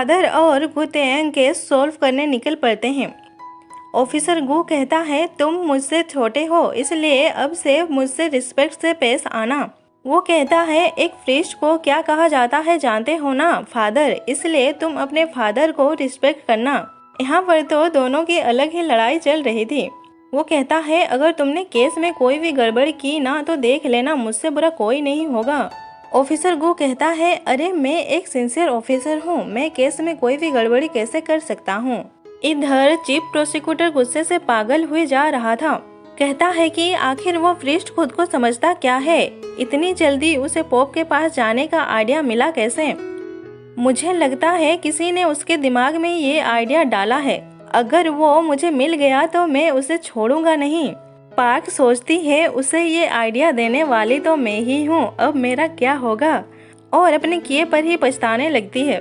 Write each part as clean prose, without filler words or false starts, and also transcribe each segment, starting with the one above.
Father और गुतेंग case solve करने निकल पड़ते हैं। ऑफिसर गु कहता है तुम मुझसे छोटे हो, इसलिए अब से मुझसे रिस्पेक्ट से पेश आना। वो कहता है एक प्रीस्ट को क्या कहा जाता है जानते हो ना फादर, इसलिए तुम अपने फादर को रिस्पेक्ट करना। यहाँ पर तो दोनों की अलग ही लड़ाई चल रही थी। वो कहता है अगर तुमने केस में कोई भी गड़बड़ की ना तो देख लेना, मुझसे बुरा कोई नहीं होगा। ऑफिसर गु कहता है अरे मैं एक सिंसियर ऑफिसर हूँ, मैं केस में कोई भी गड़बड़ी कैसे कर सकता हूँ। इधर चीफ प्रोसिक्यूटर गुस्से से पागल हुए जा रहा था। कहता है कि आखिर वो प्रीस्ट खुद को समझता क्या है, इतनी जल्दी उसे पोप के पास जाने का आइडिया मिला कैसे। मुझे लगता है किसी ने उसके दिमाग में ये आइडिया डाला है, अगर वो मुझे मिल गया तो मैं उसे छोड़ूंगा नहीं। पार्क सोचती है उसे ये आइडिया देने वाली तो मैं ही हूँ, अब मेरा क्या होगा, और अपने किए पर ही पछताने लगती है।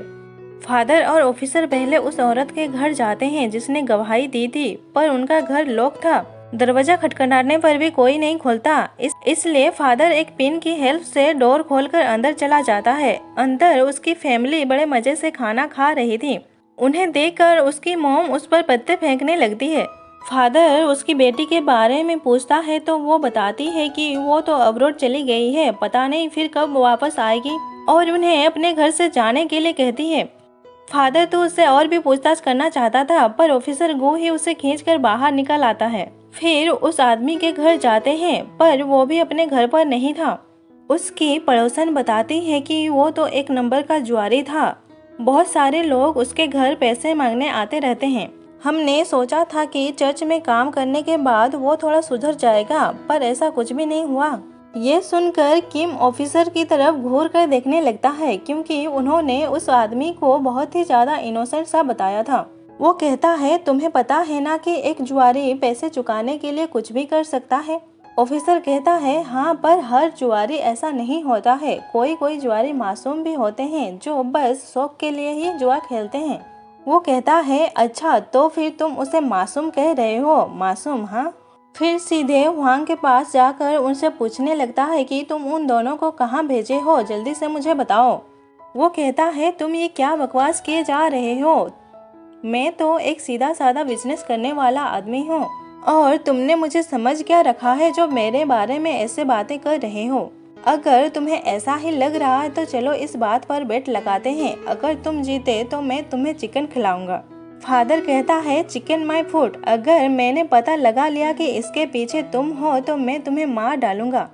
फादर और ऑफिसर पहले उस औरत के घर जाते हैं जिसने गवाही दी थी, पर उनका घर लॉक था। दरवाजा खटखटाने पर भी कोई नहीं खोलता, इसलिए फादर एक पिन की हेल्प से डोर खोलकर अंदर चला जाता है। अंदर उसकी फैमिली बड़े मजे से खाना खा रही थी। उन्हें देखकर उसकी मॉम उस पर पत्ते फेंकने लगती है। फादर उसकी बेटी के बारे में पूछता है तो वो बताती है कि वो तो अब्रॉड चली गई है, पता नहीं फिर कब वापस आएगी, और उन्हें अपने घर से जाने के लिए कहती है। फादर तो उससे और भी पूछताछ करना चाहता था, पर ऑफिसर गो ही उसे खींचकर बाहर निकल आता है। फिर उस आदमी के घर जाते हैं, पर वो भी अपने घर पर नहीं था। उसकी पड़ोसन बताती है कि वो तो एक नंबर का जुआरी था, बहुत सारे लोग उसके घर पैसे मांगने आते रहते हैं। हमने सोचा था कि चर्च में काम करने के बाद वो थोड़ा सुधर जाएगा, पर ऐसा कुछ भी नहीं हुआ। ये सुनकर किम ऑफिसर की तरफ घूर कर देखने लगता है, क्योंकि उन्होंने उस आदमी को बहुत ही ज्यादा इनोसेंट सा बताया था। वो कहता है तुम्हें पता है ना कि एक जुआरी पैसे चुकाने के लिए कुछ भी कर सकता है। ऑफिसर कहता है हाँ, पर हर जुआरी ऐसा नहीं होता है, कोई कोई जुआरी मासूम भी होते हैं जो बस शौक के लिए ही जुआ खेलते हैं। वो कहता है अच्छा, तो फिर तुम उसे मासूम कह रहे हो, मासूम हाँ। फिर सीधे हुआंग के पास जाकर उनसे पूछने लगता है कि तुम उन दोनों को कहाँ भेजे हो, जल्दी से मुझे बताओ। वो कहता है तुम ये क्या बकवास किए जा रहे हो, मैं तो एक सीधा साधा बिजनेस करने वाला आदमी हूँ, और तुमने मुझे समझ क्या रखा है जो मेरे बारे में ऐसे बातें कर रहे हो। अगर तुम्हें ऐसा ही लग रहा है तो चलो इस बात पर बेट लगाते हैं, अगर तुम जीते तो मैं तुम्हें चिकन खिलाऊंगा। फादर कहता है चिकन माय फूड, अगर मैंने पता लगा लिया कि इसके पीछे तुम हो तो मैं तुम्हें मार डालूंगा।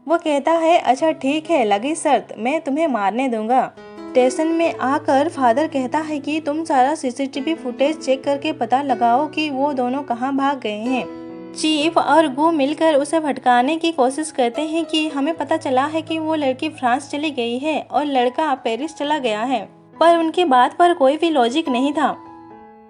वो कहता है अच्छा ठीक है, लगी शर्त, मैं तुम्हें मारने दूंगा। स्टेशन में आकर फादर कहता है कि तुम सारा सीसीटीवी फुटेज चेक करके पता लगाओ कि वो दोनों कहाँ भाग गए हैं। चीफ और गु मिलकर उसे भटकाने की कोशिश करते हैं कि हमें पता चला है कि वो लड़की फ्रांस चली गई है और लड़का पेरिस चला गया है, पर उनकी बात पर कोई भी लॉजिक नहीं था।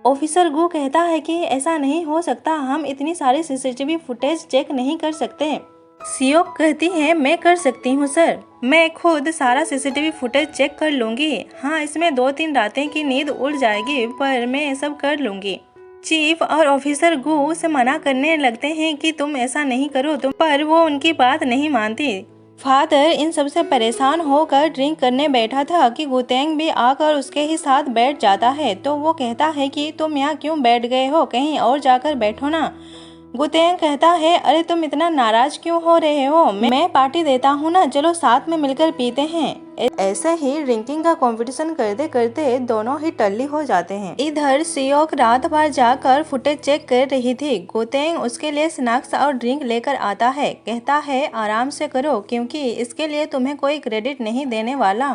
ऑफिसर गु कहता है कि ऐसा नहीं हो सकता, हम इतनी सारी सीसीटीवी फुटेज चेक नहीं कर सकते। सियोक कहती है मैं कर सकती हूँ सर, मैं खुद सारा सीसीटीवी फुटेज चेक कर लूंगी। हाँ, इसमें 2-3 रातें की नींद उड़ जाएगी, पर मैं सब कर लूंगी। चीफ और ऑफिसर गु से मना करने लगते हैं कि तुम ऐसा नहीं करो, पर वो उनकी बात नहीं मानती। फादर इन सबसे परेशान होकर ड्रिंक करने बैठा था कि गुतेंग भी आकर उसके ही साथ बैठ जाता है, तो वो कहता है कि तुम यहाँ क्यों बैठ गए हो, कहीं और जाकर बैठो ना। गुतेंग कहता है अरे तुम इतना नाराज क्यों हो रहे हो, मैं पार्टी देता हूँ ना, चलो साथ में मिलकर पीते हैं। ऐसे ही ड्रिंकिंग का कंपटीशन करते करते दोनों ही टल्ली हो जाते हैं। इधर सियोक रात भर जाकर फुटेज चेक कर रही थी। गुतेंग उसके लिए स्नैक्स और ड्रिंक लेकर आता है, कहता है आराम से करो क्योंकि इसके लिए तुम्हें कोई क्रेडिट नहीं देने वाला,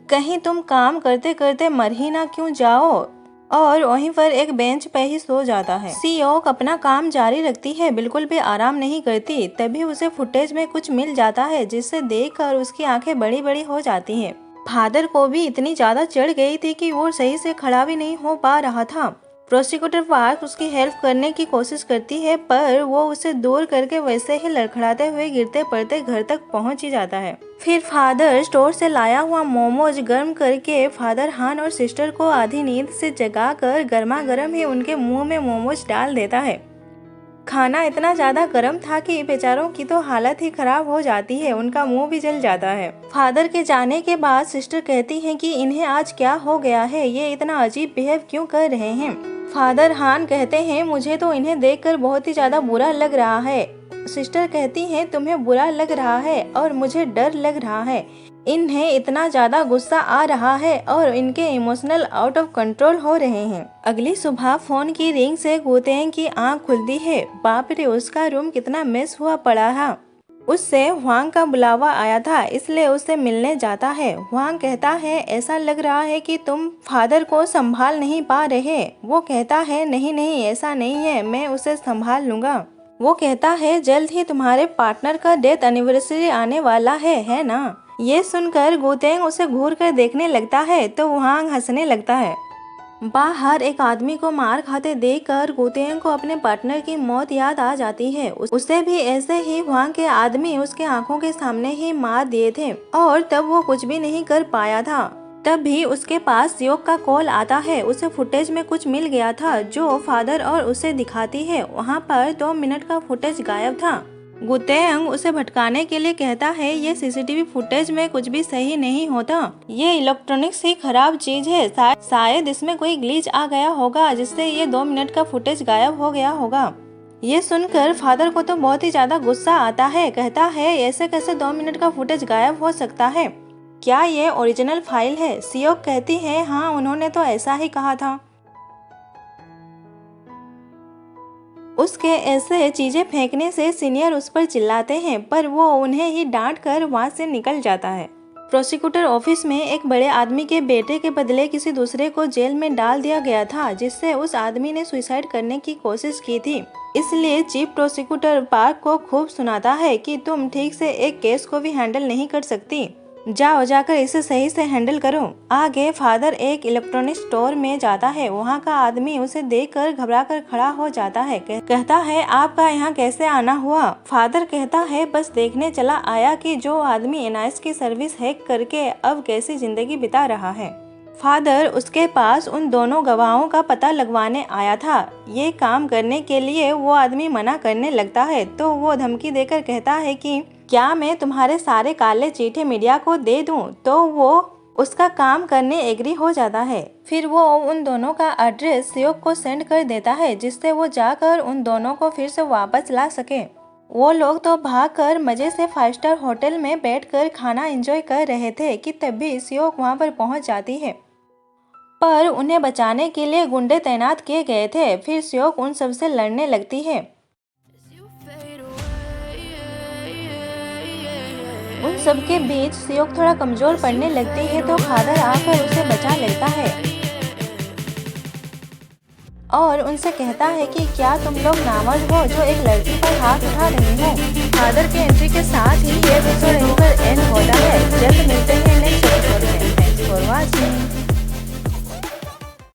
कहीं तुम काम करते करते मर ही ना क्यों जाओ, और वहीं पर एक बेंच पे ही सो जाता है। सियोक अपना काम जारी रखती है, बिल्कुल भी आराम नहीं करती। तभी उसे फुटेज में कुछ मिल जाता है जिससे देखकर उसकी आंखें बड़ी बड़ी हो जाती हैं। फादर को भी इतनी ज्यादा चढ़ गई थी कि वो सही से खड़ा भी नहीं हो पा रहा था। प्रोसिक्यूटर पार्क उसकी हेल्प करने की कोशिश करती है, पर वो उसे दूर करके वैसे ही लड़खड़ाते हुए गिरते पड़ते घर तक पहुंच ही जाता है। फिर फादर स्टोर से लाया हुआ मोमोज गर्म करके फादर हान और सिस्टर को आधी नींद से जगाकर गर्मा गर्म ही उनके मुंह में मोमोज डाल देता है। खाना इतना ज़्यादा गर्म था कि बेचारों की तो हालत ही खराब हो जाती है, उनका मुंह भी जल जाता है। फादर के जाने के बाद सिस्टर कहती हैं कि इन्हें आज क्या हो गया है, ये इतना अजीब बिहेव क्यों कर रहे हैं। फादर हान कहते हैं मुझे तो इन्हें देखकर बहुत ही ज़्यादा बुरा लग रहा है। सिस्टर कहती हैं तुम्हें बुरा लग रहा है और मुझे डर लग रहा है। इन्हें इतना ज्यादा गुस्सा आ रहा है और इनके इमोशनल आउट ऑफ कंट्रोल हो रहे हैं। अगली सुबह फोन की रिंग से गुतेंग की आंख खुलती है। बाप रे, उसका रूम कितना मिस हुआ पड़ा था। उससे हुआंग का बुलावा आया था, इसलिए उससे मिलने जाता है। हुआंग कहता है ऐसा लग रहा है कि तुम फादर को संभाल नहीं पा रहे। वो कहता है नहीं नहीं, ऐसा नहीं है, मैं उसे संभाल लूंगा। वो कहता है जल्द ही तुम्हारे पार्टनर का डेथ एनिवर्सरी आने वाला है ना। ये सुनकर गुतेंग उसे घूर कर देखने लगता है तो हुआंग हंसने लगता है। बाहर एक आदमी को मार खाते देखकर गुतेंग को अपने पार्टनर की मौत याद आ जाती है। उसे भी ऐसे ही हुआंग के आदमी उसके आंखों के सामने ही मार दिए थे और तब वो कुछ भी नहीं कर पाया था। तब भी उसके पास सियोक का कॉल आता है। उसे फुटेज में कुछ मिल गया था जो फादर और उसे दिखाती है। वहाँ पर 2 मिनट का फुटेज गायब था। गुतेंग उसे भटकाने के लिए कहता है ये सीसीटीवी फुटेज में कुछ भी सही नहीं होता, ये इलेक्ट्रॉनिक्स ही खराब चीज है, शायद इसमें कोई ग्लिच आ गया होगा जिससे ये 2 मिनट का फुटेज गायब हो गया होगा। ये सुनकर फादर को तो बहुत ही ज्यादा गुस्सा आता है। कहता है ऐसे कैसे 2 मिनट का फुटेज गायब हो सकता है, क्या ये ओरिजिनल फाइल है? सियोक कहती है हाँ, उन्होंने तो ऐसा ही कहा था। उसके ऐसे चीजें फेंकने से सीनियर उस पर चिल्लाते हैं पर वो उन्हें ही डांट कर वहाँ से निकल जाता है। प्रोसिक्यूटर ऑफिस में एक बड़े आदमी के बेटे के बदले किसी दूसरे को जेल में डाल दिया गया था जिससे उस आदमी ने सुसाइड करने की कोशिश की थी। इसलिए चीफ प्रोसिक्यूटर पार्क को खूब सुनाता है कि तुम ठीक से एक केस को भी हैंडल नहीं कर सकती, जाकर इसे सही से हैंडल करो। आगे फादर एक इलेक्ट्रॉनिक स्टोर में जाता है। वहाँ का आदमी उसे देखकर घबराकर खड़ा हो जाता है। कहता है आपका यहाँ कैसे आना हुआ? फादर कहता है बस देखने चला आया कि जो आदमी एनआईएस की सर्विस हैक करके अब कैसी जिंदगी बिता रहा है। फादर उसके पास उन दोनों गवाहों का पता लगवाने आया था। ये काम करने के लिए वो आदमी मना करने लगता है तो वो धमकी देकर कहता है कि क्या मैं तुम्हारे सारे काले चीटे मीडिया को दे दूं? तो वो उसका काम करने एग्री हो जाता है। फिर वो उन दोनों का एड्रेस सियोक को सेंड कर देता है जिससे वो जाकर उन दोनों को फिर से वापस ला सके। वो लोग तो भागकर मजे से 5 स्टार होटल में बैठकर खाना एंजॉय कर रहे थे कि तभी सियोक वहाँ पर पहुँच जाती है, पर उन्हें बचाने के लिए गुंडे तैनात किए गए थे। फिर सियोक उन सबसे लड़ने लगती है। उन सबके बीच सियोक थोड़ा कमजोर पड़ने लगती है तो फादर आकर उसे बचा लेता है और उनसे कहता है कि क्या तुम लोग नामर्द हो जो एक लड़की पर हाथ उठा रहे हो। फादर के एंट्री के साथ ही